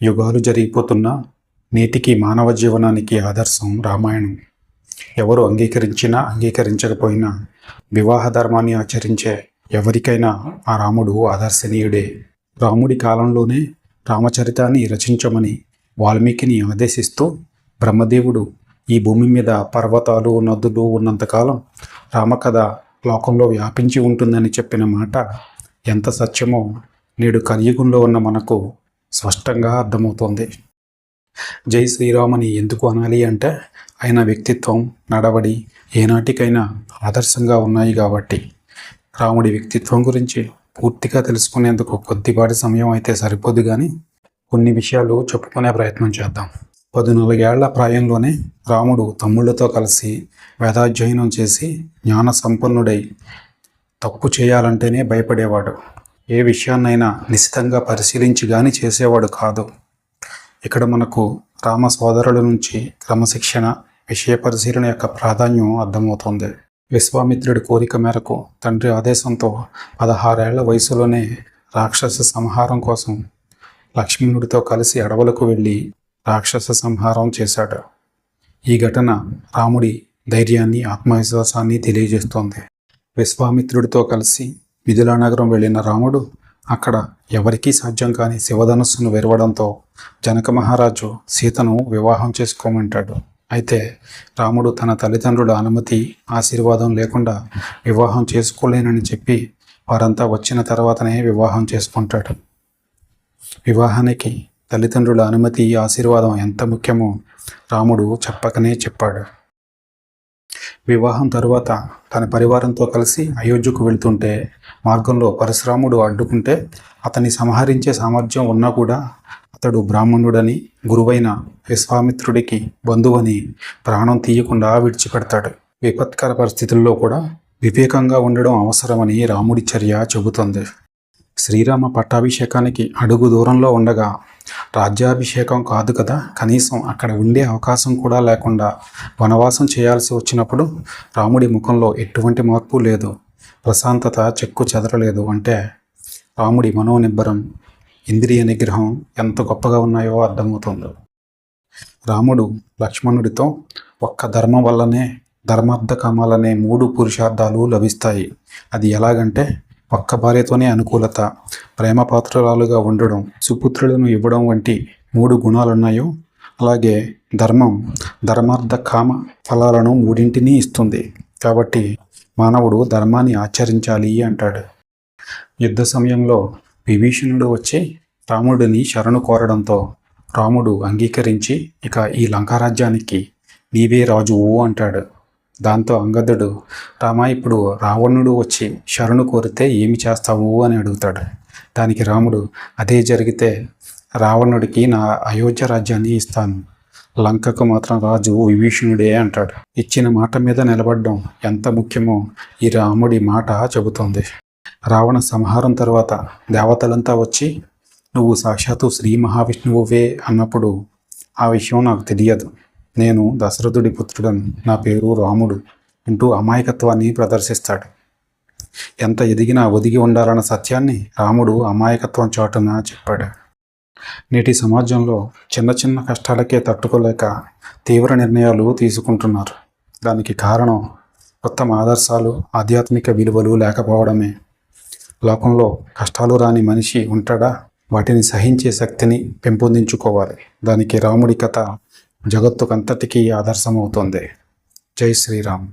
యుగాలు జరిగిపోతున్నా నేటికి మానవ జీవనానికి ఆదర్శం రామాయణం. ఎవరు అంగీకరించినా అంగీకరించకపోయినా వివాహ ధర్మాన్ని ఆచరించే ఎవరికైనా ఆ రాముడు ఆదర్శనీయుడే. రాముడి కాలంలోనే రామచరితాన్ని రచించమని వాల్మీకిని ఆదేశిస్తూ బ్రహ్మదేవుడు ఈ భూమి మీద పర్వతాలు నదులు ఉన్నంతకాలం రామకథ లోకంలో వ్యాపించి ఉంటుందని చెప్పిన మాట ఎంత సత్యమో నేడు కలియుగంలో ఉన్న మనకు స్పష్టంగా అర్థమవుతోంది. జై శ్రీరామని ఎందుకు అనాలి అంటే ఆయన వ్యక్తిత్వం, నడవడి ఏనాటికైనా ఆదర్శంగా ఉన్నాయి కాబట్టి. రాముడి వ్యక్తిత్వం గురించి పూర్తిగా తెలుసుకునేందుకు కొద్దిపాటి సమయం అయితే సరిపోదు, కానీ కొన్ని విషయాలు చెప్పుకునే ప్రయత్నం చేద్దాం. 14 ఏళ్ల ప్రాయంలోనే రాముడు తమ్ముళ్లతో కలిసి వేదాధ్యయనం చేసి జ్ఞాన సంపన్నుడై తప్పు చేయాలంటేనే భయపడేవాడు. ఏ విషయాన్నైనా నిశితంగా పరిశీలించి కానీ చేసేవాడు కాదు. ఇక్కడ మనకు రామ సోదరుల నుంచి క్రమశిక్షణ, విషయ పరిశీలన యొక్క ప్రాధాన్యం అర్థమవుతుంది. విశ్వామిత్రుడి కోరిక మేరకు తండ్రి ఆదేశంతో 16 ఏళ్ల వయసులోనే రాక్షస సంహారం కోసం లక్ష్మణుడితో కలిసి అడవులకు వెళ్ళి రాక్షస సంహారం చేశాడు. ఈ ఘటన రాముడి ధైర్యాన్ని, ఆత్మవిశ్వాసాన్ని తెలియజేస్తోంది. విశ్వామిత్రుడితో కలిసి మిథిలా నగరం వెళ్ళిన రాముడు అక్కడ ఎవరికీ సాధ్యం కాని శివధనుస్సును విరవడంతో జనక మహారాజు సీతను వివాహం చేసుకోమంటాడు. అయితే రాముడు తన తల్లిదండ్రుల అనుమతి, ఆశీర్వాదం లేకుండా వివాహం చేసుకోలేనని చెప్పి వారంతా వచ్చిన తర్వాతనే వివాహం చేసుకుంటాడు. వివాహానికి తల్లిదండ్రుల అనుమతి, ఆశీర్వాదం ఎంత ముఖ్యమో రాముడు చెప్పకనే చెప్పాడు. వివాహం తరువాత తన పరివారంతో కలిసి అయోధ్యకు వెళుతుంటే మార్గంలో పరశురాముడు అడ్డుకుంటే అతన్ని సంహరించే సామర్థ్యం ఉన్నా కూడా అతడు బ్రాహ్మణుడని, గురువైన విశ్వామిత్రుడికి బంధువని ప్రాణం తీయకుండా విడిచిపెడతాడు. విపత్కర పరిస్థితుల్లో కూడా వివేకంగా ఉండడం అవసరమని రాముడి చర్య చెబుతుంది. శ్రీరామ పట్టాభిషేకానికి అడుగు దూరంలో ఉండగా రాజ్యాభిషేకం కాదు కదా, కనీసం అక్కడ ఉండే అవకాశం కూడా లేకుండా వనవాసం చేయాల్సి వచ్చినప్పుడు రాముడి ముఖంలో ఎటువంటి మార్పు లేదు, ప్రశాంతత చెక్కు చెదరలేదు. అంటే రాముడి మనోనిబ్బరం, ఇంద్రియ నిగ్రహం ఎంత గొప్పగా ఉన్నాయో అర్థమవుతుంది. రాముడు లక్ష్మణుడితో ఒక్క ధర్మం వల్లనే ధర్మార్థ కామాలనే 3 పురుషార్థాలు లభిస్తాయి. అది ఎలాగంటే ఒక్క భార్యతోనే అనుకూలత, ప్రేమపాత్రురాలుగా ఉండడం, సుపుత్రులను ఇవ్వడం వంటి 3 గుణాలున్నాయో అలాగే ధర్మం ధర్మార్థ కామ ఫలాలను 3ంటినీ ఇస్తుంది. కాబట్టి మానవుడు ధర్మాన్ని ఆచరించాలి అంటాడు. యుద్ధ సమయంలో విభీషణుడు వచ్చి రాముడిని శరణు కోరడంతో రాముడు అంగీకరించి ఇక ఈ లంకారాజ్యానికి నీవే రాజువు అంటాడు. దాంతో అంగదుడు, రామ, ఇప్పుడు రావణుడు వచ్చి శరణు కోరితే ఏమి చేస్తావు అని అడుగుతాడు. దానికి రాముడు, అదే జరిగితే రావణుడికి నా అయోధ్య రాజ్యాన్ని ఇస్తాను, లంకకు మాత్రం రాజు విభీషణుడే అంటాడు. ఇచ్చిన మాట మీద నిలబడడం ఎంత ముఖ్యమో ఈ రాముడి మాట చెబుతోంది. రావణ సంహారం తర్వాత దేవతలంతా వచ్చి నువ్వు సాక్షాత్తు శ్రీ మహావిష్ణువువే అన్నప్పుడు ఆ విషయం నాకు తెలియదు, నేను దశరథుడి పుత్రుడను, నా పేరు రాముడు అంటూ అమాయకత్వాన్ని ప్రదర్శిస్తాడు. ఎంత ఎదిగినా ఒదిగి ఉండాలన్న సత్యాన్ని రాముడు అమాయకత్వం చాటున చెప్పాడు. నేటి సమాజంలో చిన్న చిన్న కష్టాలకే తట్టుకోలేక తీవ్ర నిర్ణయాలు తీసుకుంటున్నారు. దానికి కారణం ఉత్తమ ఆదర్శాలు, ఆధ్యాత్మిక విలువలు లేకపోవడమే. లోకంలో కష్టాలు రాని మనిషి ఉంటాడా? వాటిని సహించే శక్తిని పెంపొందించుకోవాలి. దానికి రాముడి కథ జగత్తుకంతటికీ ఆదర్శమవుతుంది. జై శ్రీరామ్.